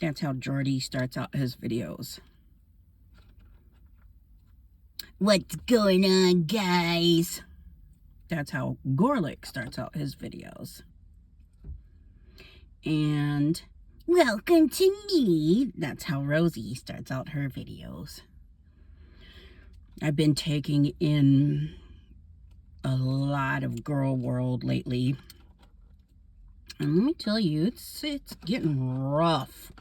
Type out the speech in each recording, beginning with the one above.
That's how Jordy starts out his videos. What's going on, guys? That's how Gorlworld starts out his videos. And welcome to me. That's how Rosee starts out her videos. I've been taking in a lot of Gorlworld lately. And let me tell you, it's getting rough.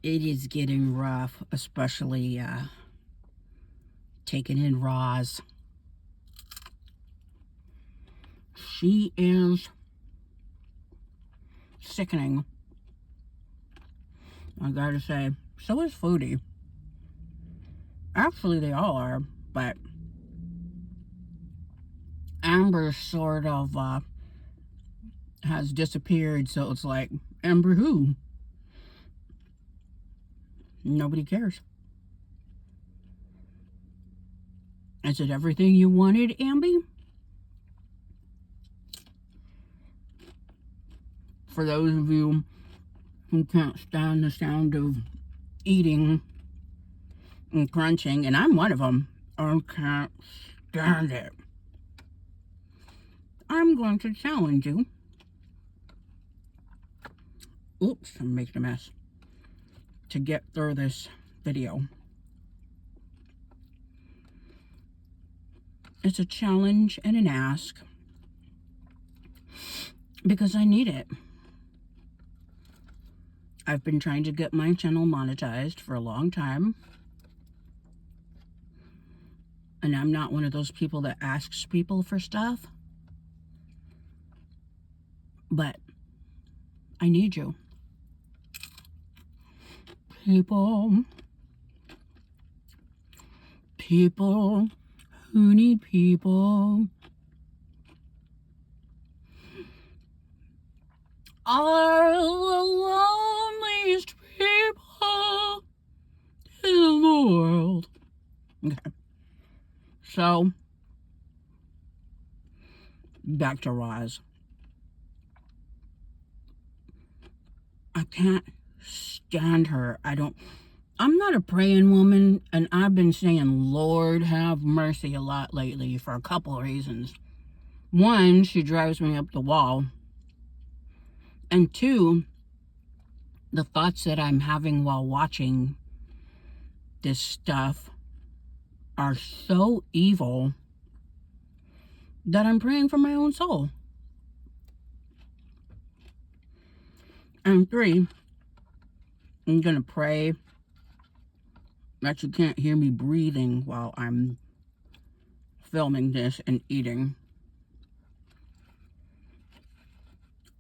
It is getting rough, especially taking in Rosee. She is sickening. I gotta say, so is Foodie. Actually, they all are, but Amber sort of has disappeared, so it's like, Amber who? Nobody cares. Is it everything you wanted, Amby? For those of you who can't stand the sound of eating and crunching, and I'm one of them, I can't stand it. I'm going to challenge you. Oops, I'm making a mess. To get through this video. It's a challenge and an ask because I need it. I've been trying to get my channel monetized for a long time. And I'm not one of those people that asks people for stuff. But I need you. People who need people are the loneliest people in the world. Okay. So, back to Rosee. I can't stand her. I'm not a praying woman, and I've been saying, Lord have mercy a lot lately for a couple of reasons. One, she drives me up the wall. And two, the thoughts that I'm having while watching this stuff are so evil that I'm praying for my own soul. And three, I'm going to pray that you can't hear me breathing while I'm filming this and eating.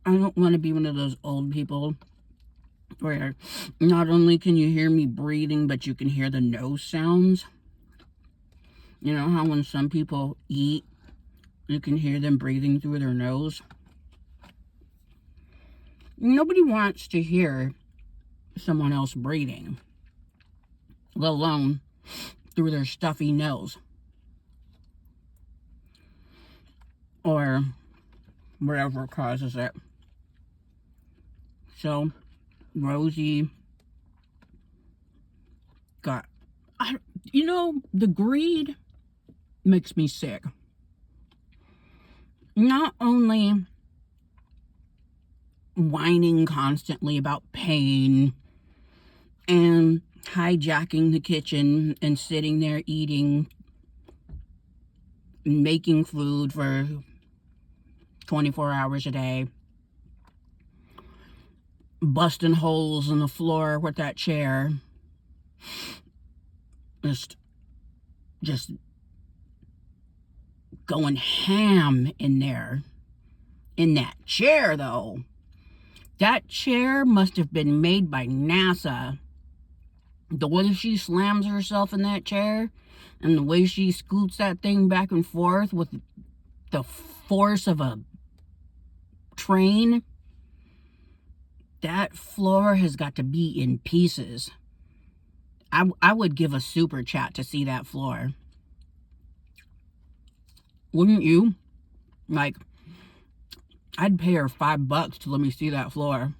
I don't want to be one of those old people where not only can you hear me breathing, but you can hear the nose sounds. You know how when some people eat, you can hear them breathing through their nose? Nobody wants to hear someone else breathing, let alone through their stuffy nose or whatever causes it. So Rosee got, the greed makes me sick. Not only whining constantly about pain and hijacking the kitchen and sitting there eating and making food for 24 hours a day, busting holes in the floor with that chair, just going ham in there. In that chair, though. That chair must have been made by NASA. The way she slams herself in that chair and the way she scoots that thing back and forth with the force of a train, that floor has got to be in pieces. I would give a super chat to see that floor. Wouldn't you? Like, I'd pay her $5 to let me see that floor.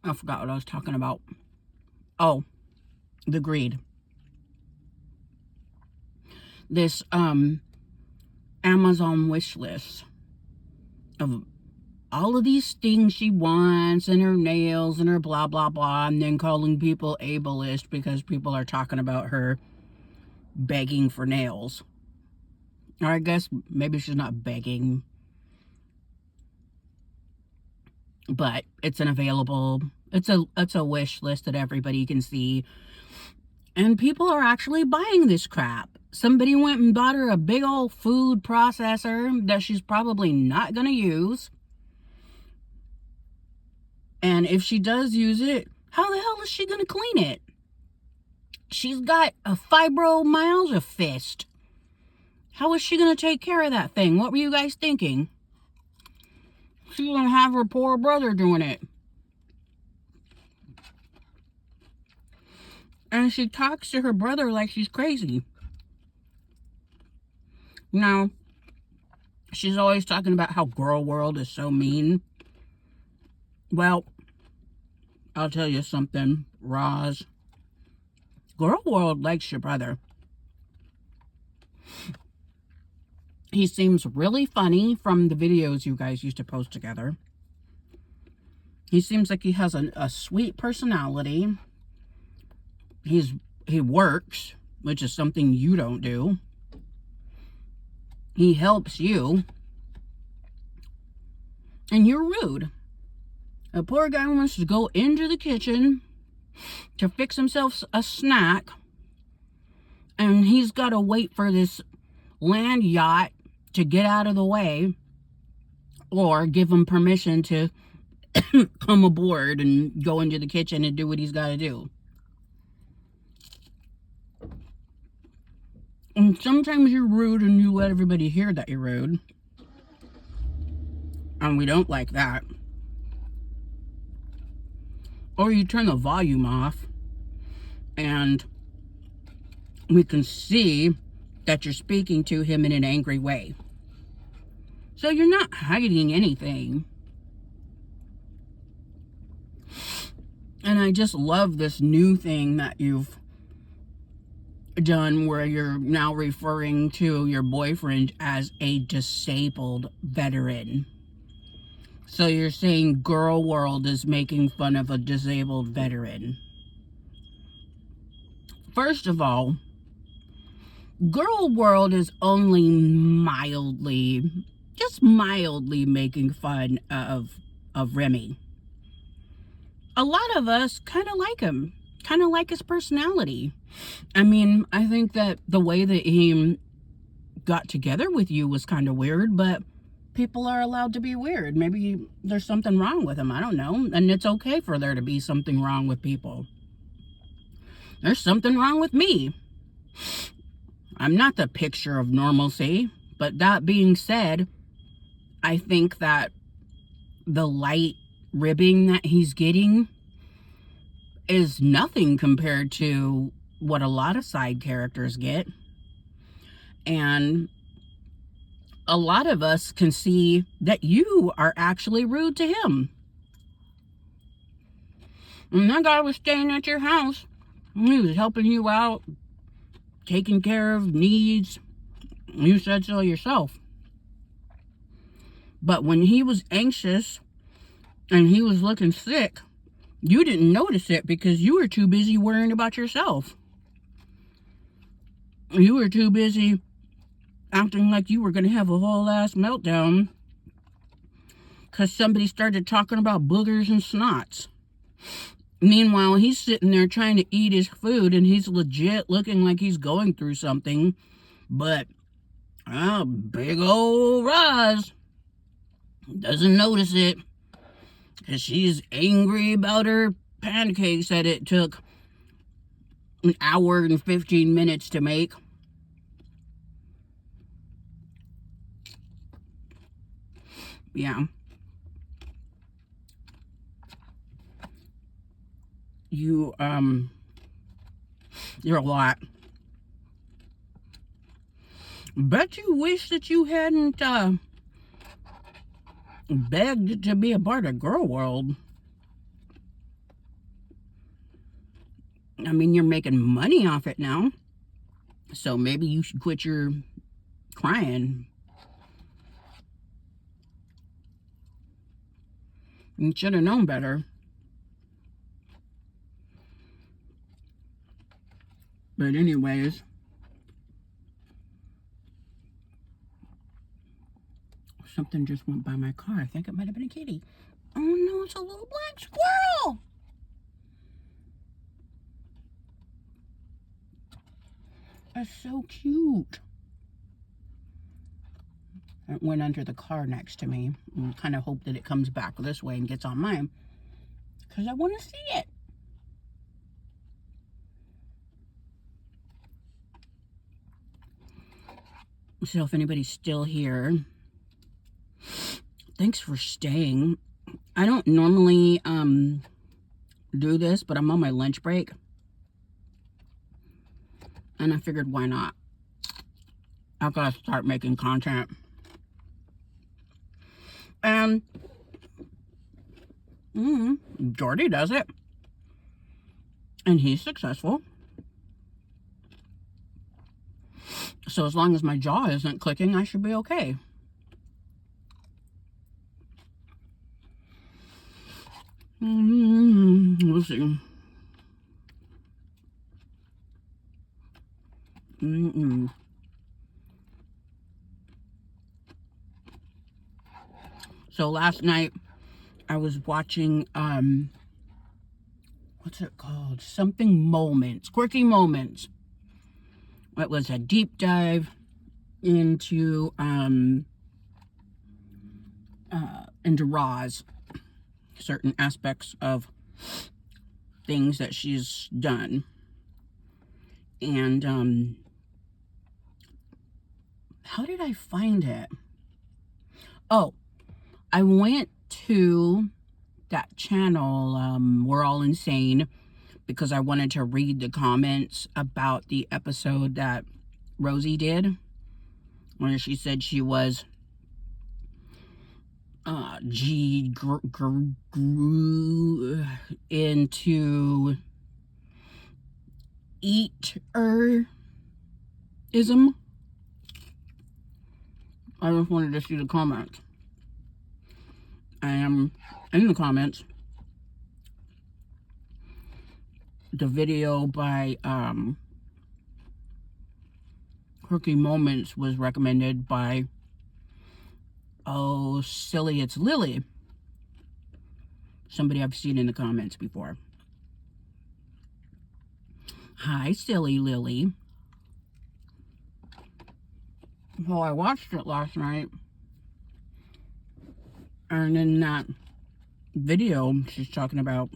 I forgot what I was talking about. Oh, the greed. This Amazon wish list of all of these things she wants, and her nails and her blah blah blah, and then calling people ableist because people are talking about her begging for nails. Or I guess maybe she's not begging, but it's an available, it's a wish list that everybody can see, and people are actually buying this crap. Somebody went and bought her a big old food processor that she's probably not going to use. And if she does use it, how the hell is she going to clean it? She's got a fibromyalgia fist. How is she going to take care of that thing? What were you guys thinking? She's going to have her poor brother doing it. And she talks to her brother like she's crazy. Now, she's always talking about how Gorlworld is so mean. Well, I'll tell you something, Roz. Gorlworld likes your brother. He seems really funny from the videos you guys used to post together. He seems like he has a sweet personality. He works, which is something you don't do. He helps you. And you're rude. A poor guy wants to go into the kitchen to fix himself a snack, and he's got to wait for this land yacht to get out of the way, or give him permission to come aboard and go into the kitchen and do what he's got to do. And sometimes you're rude and you let everybody hear that you're rude. And we don't like that. Or you turn the volume off and we can see that you're speaking to him in an angry way. So you're not hiding anything. And I just love this new thing that you've done where you're now referring to your boyfriend as a disabled veteran. So you're saying Gorlworld is making fun of a disabled veteran. First of all, Gorlworld is only mildly, just mildly making fun of Remy. A lot of us kind of like him, kind of like his personality. I mean, I think that the way that he got together with you was kind of weird, but people are allowed to be weird. Maybe there's something wrong with them. I don't know. And it's okay for there to be something wrong with people. There's something wrong with me. I'm not the picture of normalcy. But that being said, I think that the light ribbing that he's getting is nothing compared to what a lot of side characters get. And a lot of us can see that you are actually rude to him. And that guy was staying at your house. He was helping you out, taking care of needs. You said so yourself. But when he was anxious and he was looking sick, you didn't notice it because you were too busy worrying about yourself. You were too busy acting like you were going to have a whole ass meltdown because somebody started talking about boogers and snots. Meanwhile, he's sitting there trying to eat his food and he's legit looking like he's going through something. But, big old Roz doesn't notice it because she's angry about her pancakes that it took an hour and 15 minutes to make. Yeah. You're a lot. Bet you wish that you hadn't begged to be a part of Gorlworld. mean, you're making money off it now. So maybe you should quit your crying. You should have known better. But anyways, something just went by my car. I think it might have been a kitty. Oh no, it's a little black squirrel. That's so cute. It went under the car next to me. I kind of hope that it comes back this way and gets on mine, because I want to see it. So if anybody's still here, thanks for staying. I don't normally do this, but I'm on my lunch break, and I figured, why not? I've got to start making content. And Jordy does it, and he's successful. So as long as my jaw isn't clicking, I should be okay. We'll see. So last night I was watching what's it called? Something Moments, Quirky Moments. It was a deep dive into Roz, certain aspects of things that she's done. And how did I find it? Oh, I went to that channel, We're All Insane, because I wanted to read the comments about the episode that Rosee did, where she said she was grew into eaterism. I just wanted to see the comments. I am in the comments. The video by Quirky Moments was recommended by, oh, Silly It's Lily. Somebody I've seen in the comments before. Hi, Silly Lily. Well, I watched it last night. And in that video, she's talking about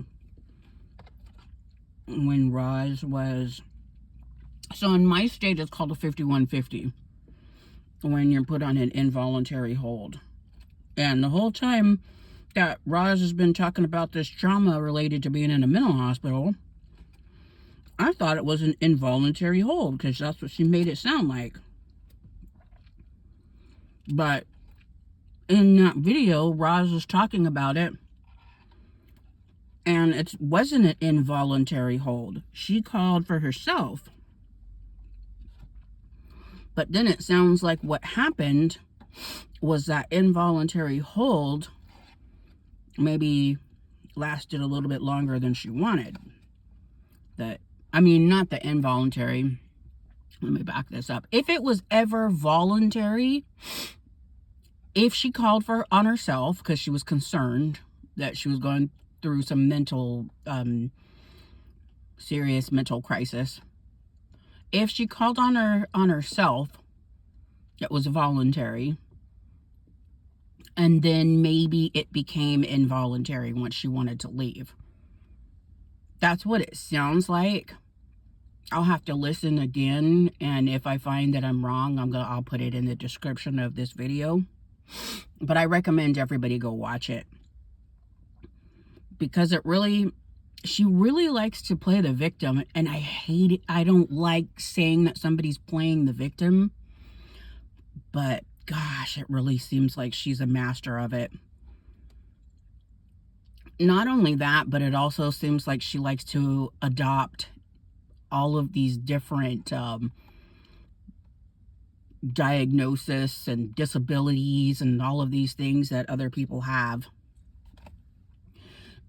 when Roz was... So in my state, it's called a 5150. When you're put on an involuntary hold. And the whole time that Roz has been talking about this trauma related to being in a mental hospital, I thought it was an involuntary hold, because that's what she made it sound like. But in that video, Roz was talking about it, and it wasn't an involuntary hold. She called for herself. But then it sounds like what happened was that involuntary hold maybe lasted a little bit longer than she wanted. I mean, not the involuntary. Let me back this up. If it was ever voluntary, if she called on herself because she was concerned that she was going through some serious mental crisis, if she called on herself, it was voluntary. And then maybe it became involuntary once she wanted to leave. That's what it sounds like. I'll have to listen again, and if I find that I'm wrong, I'll put it in the description of this video. But I recommend everybody go watch it, because she really likes to play the victim, and I hate it. I don't like saying that somebody's playing the victim, but gosh, it really seems like she's a master of it. Not only that, but it also seems like she likes to adopt all of these different diagnosis and disabilities and all of these things that other people have.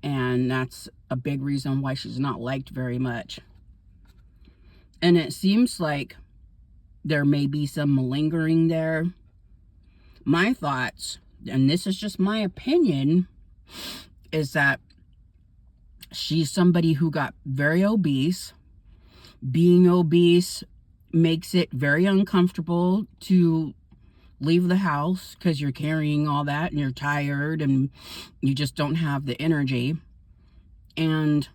And that's a big reason why she's not liked very much. And it seems like there may be some malingering there. My thoughts, and this is just my opinion, is that she's somebody who got very obese. Being obese makes it very uncomfortable to leave the house because you're carrying all that and you're tired and you just don't have the energy. And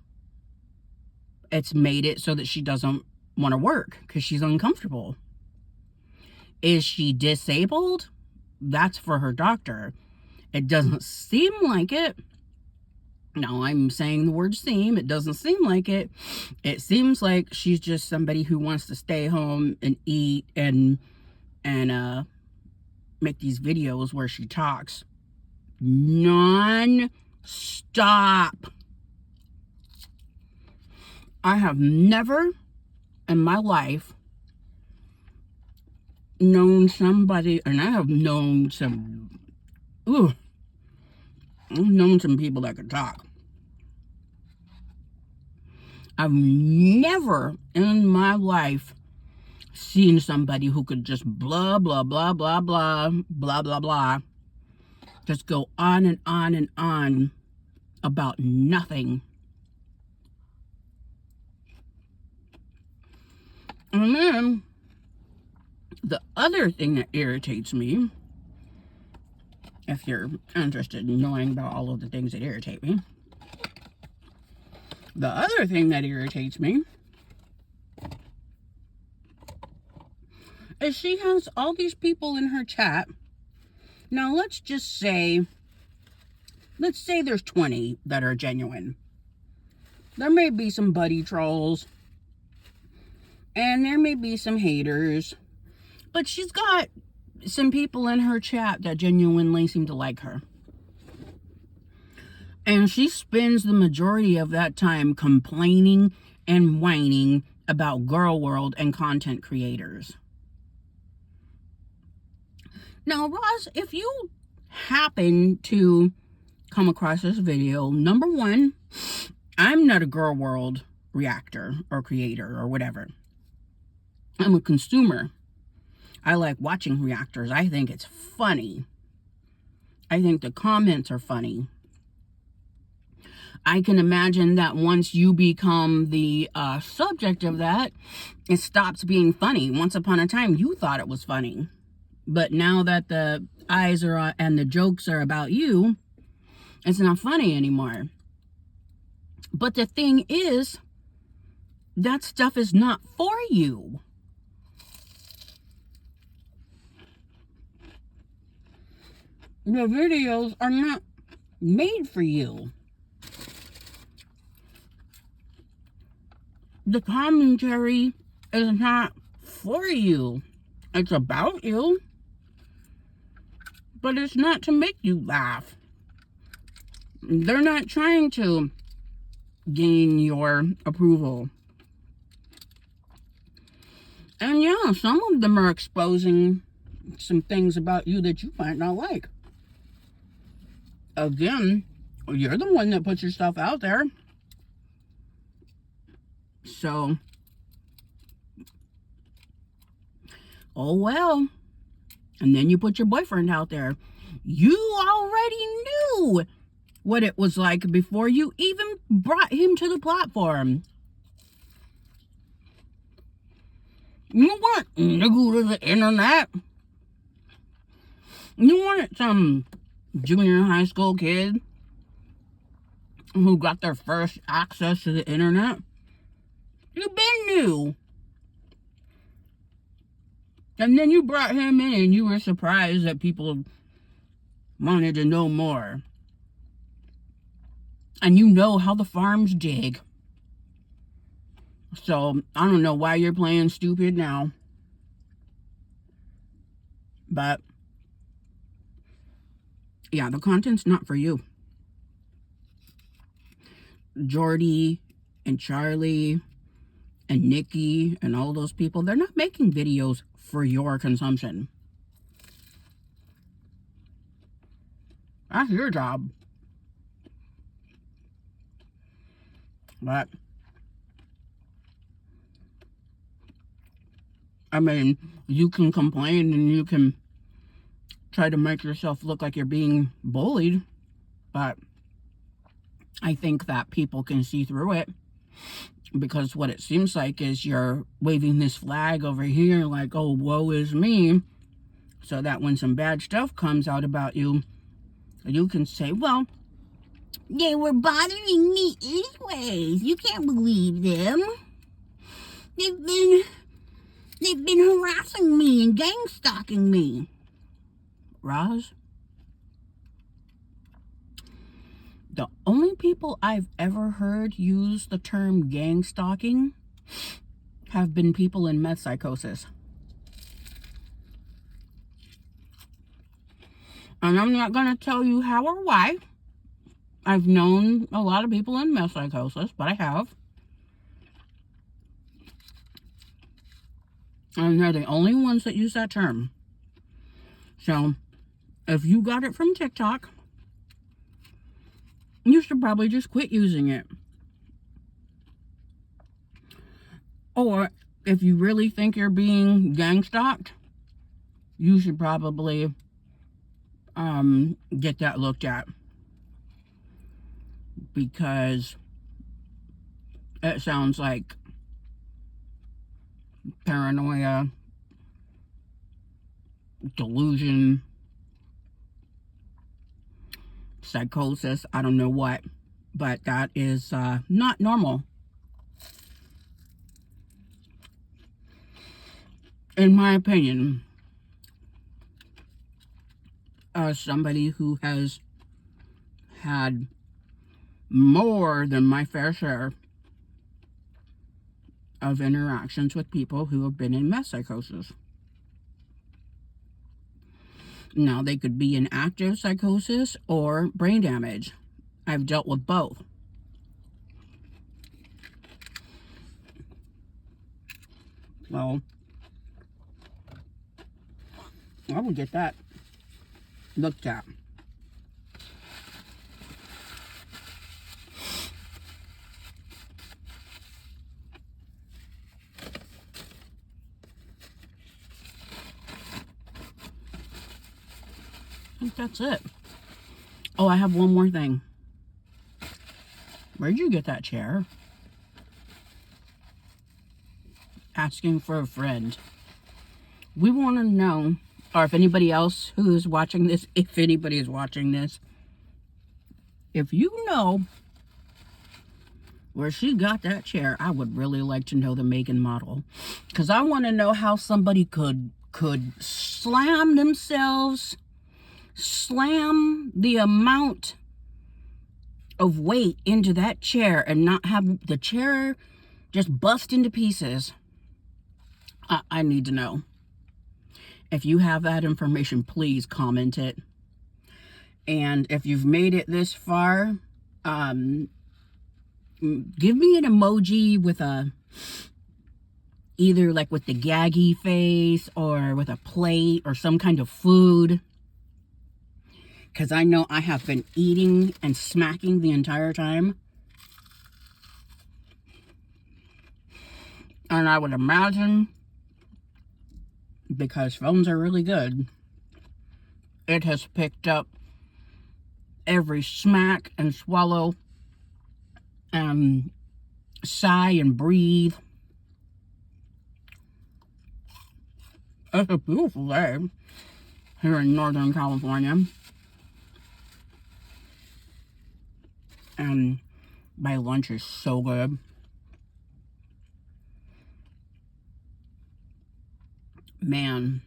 it's made it so that she doesn't want to work because she's uncomfortable. Is she disabled? That's for her doctor. It doesn't seem like it. No, I'm saying the word seem. It doesn't seem like it. It seems like she's just somebody who wants to stay home and eat and make these videos where she talks non-stop. I have never in my life known somebody, and I have known some, I've known some people that could talk. I've never in my life seen somebody who could just blah, blah, blah, blah, blah, blah, blah, blah. Just go on and on and on about nothing. And then the other thing that irritates me, if you're interested in knowing about all of the things that irritate me, the other thing that irritates me is she has all these people in her chat. Now, let's say there's 20 that are genuine. There may be some buddy trolls, and there may be some haters, but she's got some people in her chat that genuinely seem to like her. And she spends the majority of that time complaining and whining about Gorlworld and content creators. Now, Roz, if you happen to come across this video, number one, I'm not a Gorlworld reactor or creator or whatever. I'm a consumer. I like watching reactors. I think it's funny. I think the comments are funny. I can imagine that once you become the subject of that, it stops being funny. Once upon a time, you thought it was funny. But now that the eyes are and the jokes are about you, it's not funny anymore. But the thing is, that stuff is not for you. The videos are not made for you. The commentary is not for you. It's about you, but it's not to make you laugh. They're not trying to gain your approval. And yeah, some of them are exposing some things about you that you might not like. Again, you're the one that puts yourself out there. So, oh well. And then you put your boyfriend out there. You already knew what it was like before you even brought him to the platform. You weren't new to the internet. You weren't some junior high school kid who got their first access to the internet. You've been new. And then you brought him in and you were surprised that people wanted to know more. And you know how the farms dig. So, I don't know why you're playing stupid now. But, yeah, the content's not for you. Jordy and Charlie and Nikki and all those people, they're not making videos for your consumption. That's your job. But, I mean, you can complain and you can try to make yourself look like you're being bullied, but I think that people can see through it, because what it seems like is you're waving this flag over here like, oh, woe is me, so that when some bad stuff comes out about you, you can say, well, they were bothering me anyways. You can't believe them. They've been harassing me and gang stalking me. Roz, the only people I've ever heard use the term gang stalking have been people in meth psychosis. And I'm not going to tell you how or why. I've known a lot of people in meth psychosis, but I have. And they're the only ones that use that term. So, if you got it from TikTok, you should probably just quit using it. Or, if you really think you're being gang stalked, you should probably get that looked at. Because it sounds like paranoia, delusion, psychosis, I don't know what, but that is not normal. In my opinion, as somebody who has had more than my fair share of interactions with people who have been in meth psychosis. Now, they could be in active psychosis or brain damage. I've dealt with both. Well, I would get that looked at. I think that's it. Oh, I have one more thing. Where'd you get that chair? Asking for a friend. We want to know, or if anybody else who is watching this, if anybody is watching this, if you know where she got that chair, I would really like to know the make and model. Because I want to know how somebody could slam themselves, slam the amount of weight into that chair and not have the chair just bust into pieces. I need to know. If you have that information, please comment it. And if you've made it this far, give me an emoji with either like with the gaggy face or with a plate or some kind of food. Because I know I have been eating and smacking the entire time. And I would imagine, because phones are really good, it has picked up every smack and swallow and sigh and breathe. It's a beautiful day here in Northern California. And my lunch is so good. Man,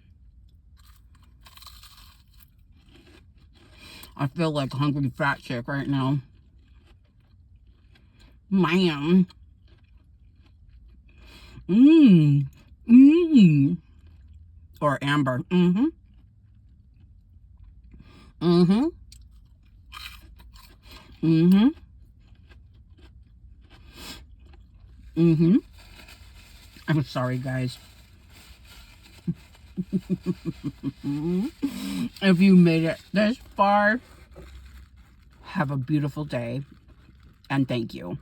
I feel like a hungry fat chick right now. Man. Or Amber. Mm-hmm. I'm sorry, guys. If you made it this far, have a beautiful day, and thank you.